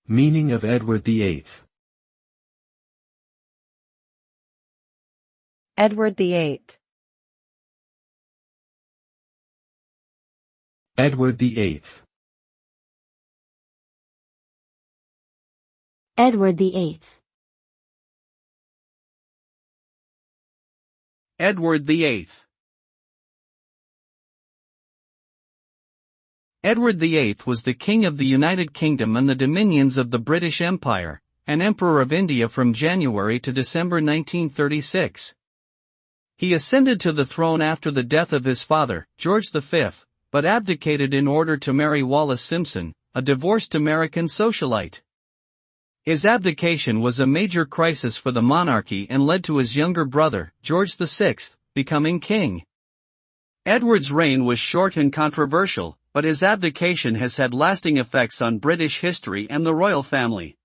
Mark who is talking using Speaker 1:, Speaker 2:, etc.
Speaker 1: Meaning of Edward VIII.
Speaker 2: Edward VIII.
Speaker 1: Edward VIII.
Speaker 3: Edward VIII.
Speaker 4: Edward VIII. Edward VIII was the King of the United Kingdom and the dominions of the British Empire, and Emperor of India from January to December 1936. He ascended to the throne after the death of his father, George V, but abdicated in order to marry Wallis Simpson, a divorced American socialite. His abdication was a major crisis for the monarchy and led to his younger brother, George VI, becoming king. Edward's reign was short and controversial, but his abdication has had lasting effects on British history and the royal family.